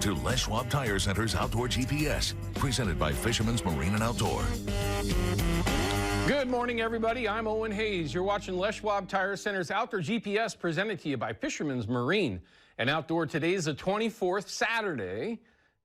to Les Schwab Tire Center's Outdoor GPS, presented by Fisherman's Marine and Outdoor. Good morning, everybody. I'm Owen Hayes. You're watching Les Schwab Tire Center's Outdoor GPS, presented to you by Fisherman's Marine and Outdoor. Today is the 24th, Saturday.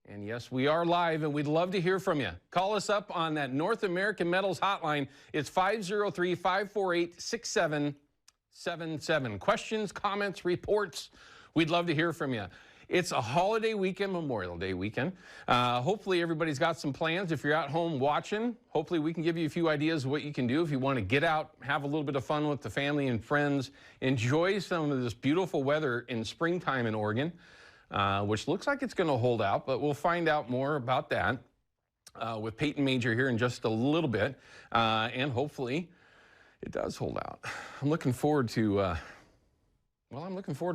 And yes, we are live, and we'd love to hear from you. Call us up on that North American Metals hotline. It's 503-548-6777. Questions, comments, reports. We'd love to hear from you. It's a holiday weekend, Memorial Day weekend. Hopefully everybody's got some plans. If you're at home watching, hopefully we can give you a few ideas of what you can do if you want to get out, have a little bit of fun with the family and friends, enjoy some of this beautiful weather in springtime in Oregon, which looks like it's going to hold out, but we'll find out more about that with Peyton Major here in just a little bit, and hopefully it does hold out. I'm looking forward to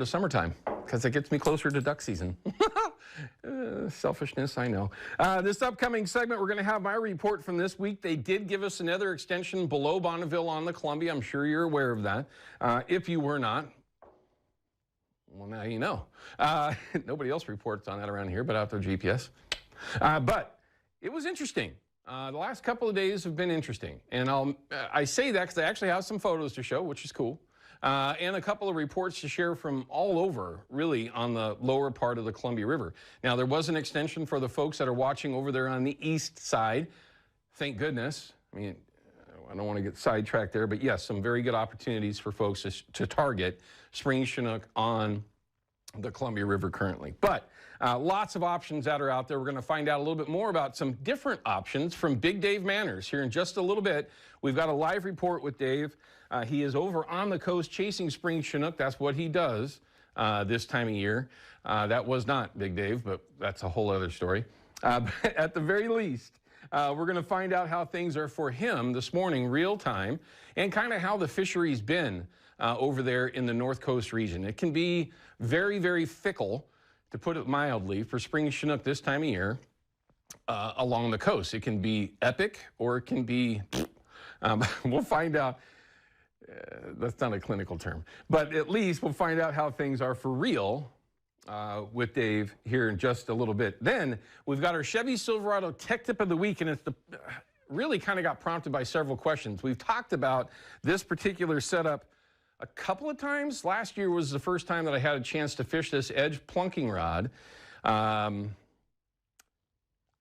summertime because it gets me closer to duck season. Selfishness, I know. This upcoming segment, we're going to have my report from this week. They did give us another extension below Bonneville on the Columbia. I'm sure you're aware of that. If you were not, well, now you know. Nobody else reports on that around here but Outdoor GPS. But it was interesting. The last couple of days have been interesting. And I say that because I actually have some photos to show, which is cool. And a couple of reports to share from all over, really, on the lower part of the Columbia River. Now, there was an extension for the folks that are watching over there on the east side. Thank goodness. I mean, I don't want to get sidetracked there, but yes, some very good opportunities for folks to target spring Chinook on the Columbia River currently. But lots of options that are out there. We're going to find out a little bit more about some different options from Big Dave Manners here in just a little bit. We've got a live report with Dave. He is over on the coast chasing spring Chinook. That's what he does this time of year. That was not Big Dave, but that's a whole other story. At the very least, we're going to find out how things are for him this morning, real time, and kind of how the fishery's been over there in the North Coast region. It can be very, very fickle, to put it mildly, for spring Chinook this time of year along the coast. It can be epic, or it can be, we'll find out. That's not a clinical term, but at least we'll find out how things are for real with Dave here in just a little bit. Then we've got our Chevy Silverado Tech Tip of the Week, and it's really kind of got prompted by several questions. We've talked about this particular setup a couple of times. Last year was the first time that I had a chance to fish this Edge plunking rod.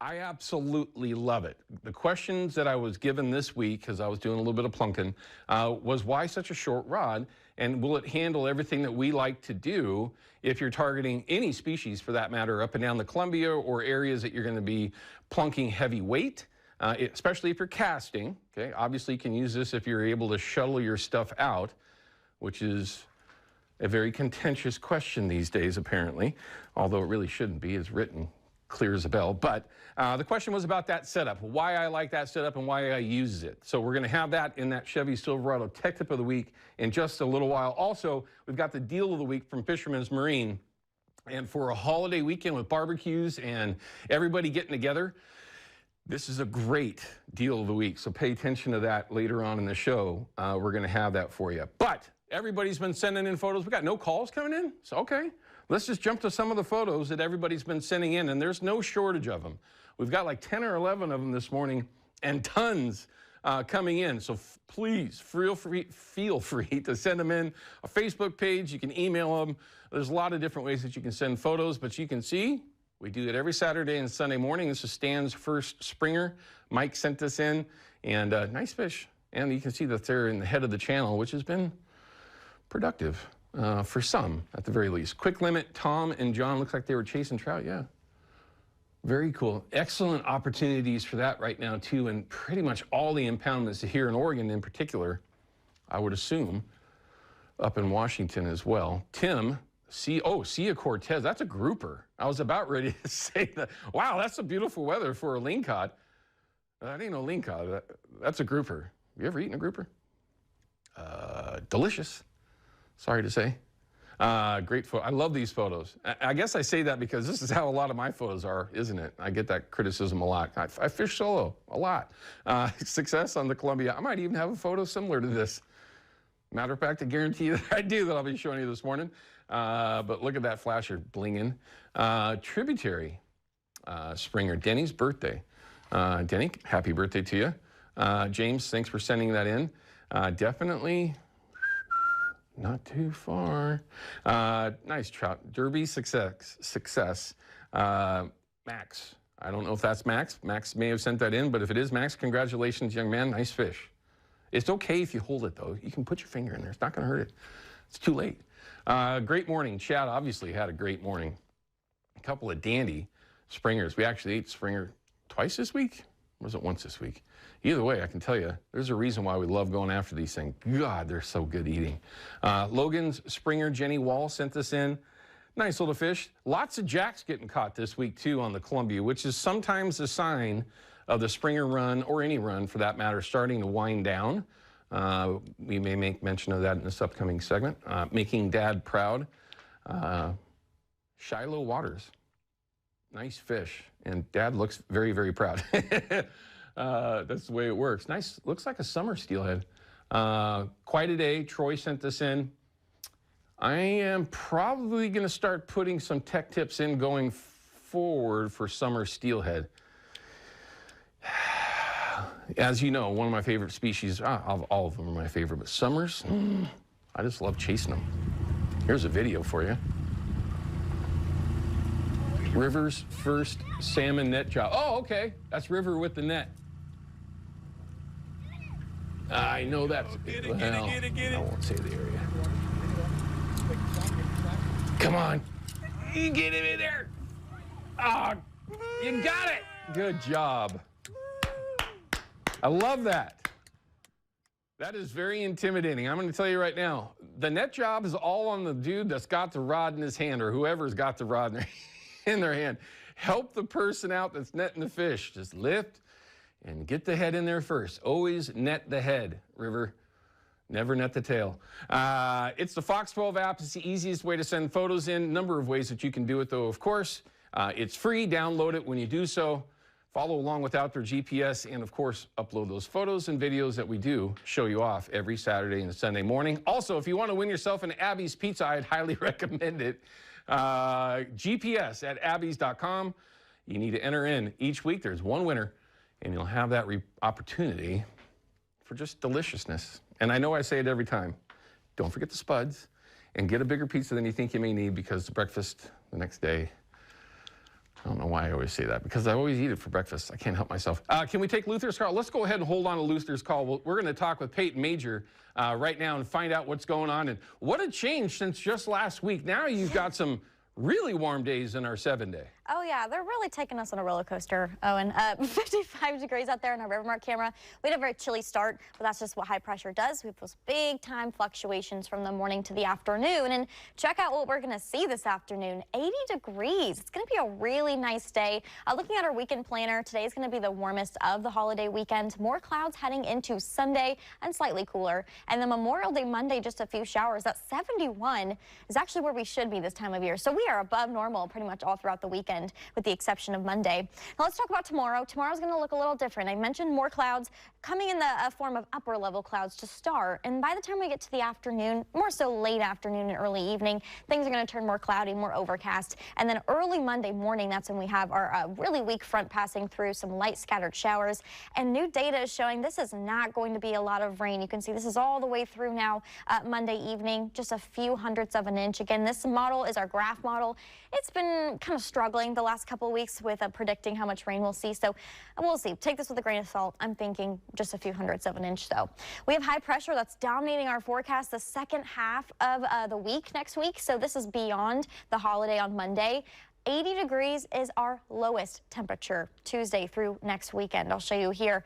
I absolutely love it. The questions that I was given this week, because I was doing a little bit of plunking, was why such a short rod, and will it handle everything that we like to do if you're targeting any species, for that matter, up and down the Columbia, or areas that you're going to be plunking heavy weight, especially if you're casting. Okay, obviously you can use this if you're able to shuttle your stuff out, which is a very contentious question these days, apparently, although it really shouldn't be. It's written clear as a bell. But the question was about that setup, why I like that setup and why I use it. So we're going to have that in that Chevy Silverado Tech Tip of the Week in just a little while. Also, we've got the Deal of the Week from Fisherman's Marine. And for a holiday weekend with barbecues and everybody getting together, this is a great Deal of the Week. So pay attention to that later on in the show. We're going to have that for you. But everybody's been sending in photos. We got no calls coming in, so okay. Let's just jump to some of the photos that everybody's been sending in, and there's no shortage of them. We've got like 10 or 11 of them this morning, and tons coming in. So please feel free to send them in. A Facebook page, you can email them. There's a lot of different ways that you can send photos, but you can see we do it every Saturday and Sunday morning. This is Stan's first springer. Mike sent this in, and nice fish. And you can see that they're in the head of the channel, which has been productive. For some, at the very least. Quick Limit, Tom and John, looks like they were chasing trout, yeah. Very cool. Excellent opportunities for that right now, too, and pretty much all the impoundments here in Oregon in particular, I would assume, up in Washington as well. Tim, Sia Cortez, that's a grouper. I was about ready to say that. Wow, that's a beautiful weather for a lingcod. That ain't no lingcod, that's a grouper. You ever eaten a grouper? Delicious. Sorry to say. Great photo. I love these photos. I guess I say that because this is how a lot of my photos are, isn't it? I get that criticism a lot. I fish solo a lot. Success on the Columbia. I might even have a photo similar to this. Matter of fact, I guarantee you that I do, that I'll be showing you this morning. But look at that flasher blinging. Tributary Springer, Denny's birthday. Denny, happy birthday to you. James, thanks for sending that in. Definitely not too far. Nice trout. Derby success. Max. I don't know if that's Max. Max may have sent that in, but if it is Max, congratulations, young man. Nice fish. It's okay if you hold it, though. You can put your finger in there. It's not going to hurt it. It's too late. Great morning. Chad obviously had a great morning. A couple of dandy springers. We actually ate springer twice this week. Or was it once this week? Either way, I can tell you, there's a reason why we love going after these things. God, they're so good eating. Logan's springer, Jenny Wall, sent this in. Nice little fish. Lots of jacks getting caught this week, too, on the Columbia, which is sometimes a sign of the springer run, or any run for that matter, starting to wind down. We may make mention of that in this upcoming segment. Making Dad proud. Shiloh Waters. Nice fish. And Dad looks very, very proud. That's the way it works. Nice. Looks like a summer steelhead. Quite a day. Troy sent this in. I am probably going to start putting some tech tips in going forward for summer steelhead. As you know, one of my favorite species, all of them are my favorite, but summers, I just love chasing them. Here's a video for you. River's first salmon net job. Oh, okay. That's River with the net. I know that's, I won't say the area. Come on. You get him in there. Oh, you got it. Good job. I love that. That is very intimidating. I'm going to tell you right now, the net job is all on the dude that's got the rod in his hand, or whoever's got the rod in their hand. Help the person out that's netting the fish. Just lift and get the head in there first. Always net the head, River. Never net the tail. It's the Fox 12 app. It's the easiest way to send photos in. Number of ways that you can do it, though, of course. It's free. Download it when you do so. Follow along with Outdoor GPS, and, of course, upload those photos and videos that we do show you off every Saturday and Sunday morning. Also, if you want to win yourself an Abby's Pizza, I'd highly recommend it. GPS at abbys.com. You need to enter in. Each week, there's one winner, and you'll have that opportunity for just deliciousness. And I know I say it every time. Don't forget the spuds, and get a bigger pizza than you think you may need, because the breakfast the next day, I don't know why I always say that, because I always eat it for breakfast. I can't help myself. Can we take Luther's call? Let's go ahead and hold on to Luther's call. We're going to talk with Peyton Major right now and find out what's going on and what a change since just last week. Now you've got some really warm days in our 7-day. Oh, yeah, they're really taking us on a roller coaster, Owen. 55 degrees out there in our Rivermark camera. We had a very chilly start, but that's just what high pressure does. We have those big time fluctuations from the morning to the afternoon. And check out what we're going to see this afternoon. 80 degrees. It's going to be a really nice day. Looking at our weekend planner, today is going to be the warmest of the holiday weekend. More clouds heading into Sunday and slightly cooler. And then Memorial Day Monday, just a few showers. That 71 is actually where we should be this time of year. So we are above normal pretty much all throughout the weekend, with the exception of Monday. Now let's talk about tomorrow. Tomorrow's going to look a little different. I mentioned more clouds coming in the form of upper level clouds to start. And by the time we get to the afternoon, more so late afternoon and early evening, things are going to turn more cloudy, more overcast. And then early Monday morning, that's when we have our really weak front passing through, some light scattered showers. And new data is showing this is not going to be a lot of rain. You can see this is all the way through now Monday evening, just a few hundredths of an inch. Again, this model is our graph model. It's been kind of struggling the last couple of weeks with predicting how much rain we'll see. So we'll see. Take this with a grain of salt. I'm thinking just a few hundredths of an inch, though. We have high pressure that's dominating our forecast the second half of the week next week. So this is beyond the holiday on Monday. 80 degrees is our lowest temperature Tuesday through next weekend. I'll show you here,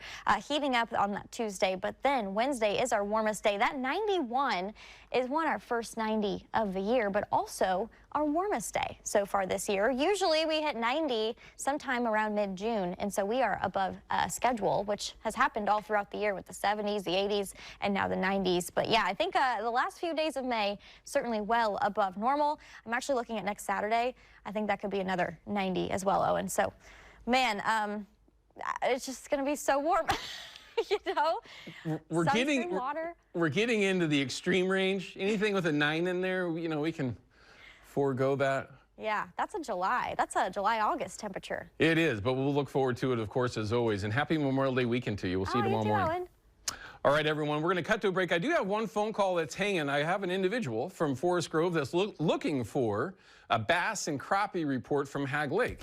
heating up on that Tuesday, but then Wednesday is our warmest day. That 91 is our first 90 of the year, but also our warmest day so far this year. Usually we hit 90 sometime around mid-June, and so we are above schedule, which has happened all throughout the year with the 70s, the 80s, and now the 90s. But yeah, I think the last few days of May, certainly well above normal. I'm actually looking at next Saturday. I think that could be another 90 as well, Owen. So, man, it's just going to be so warm. you know, water. We're getting into the extreme range. Anything with a 9 in there, you know, we can forego that. Yeah, that's a July-August temperature. It is, but we'll look forward to it, of course, as always. And happy Memorial Day weekend to you. We'll see you tomorrow morning. All right, everyone, we're going to cut to a break. I do have one phone call that's hanging. I have an individual from Forest Grove that's looking for a bass and crappie report from Hag Lake.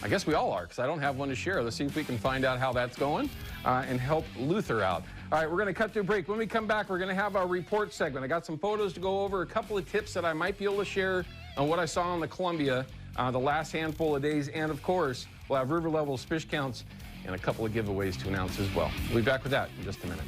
I guess we all are, because I don't have one to share. Let's see if we can find out how that's going and help Luther out. All right, we're going to cut to a break. When we come back, we're going to have our report segment. I got some photos to go over, a couple of tips that I might be able to share on what I saw on the Columbia the last handful of days. And, of course, we'll have river levels, fish counts, and a couple of giveaways to announce as well. We'll be back with that in just a minute.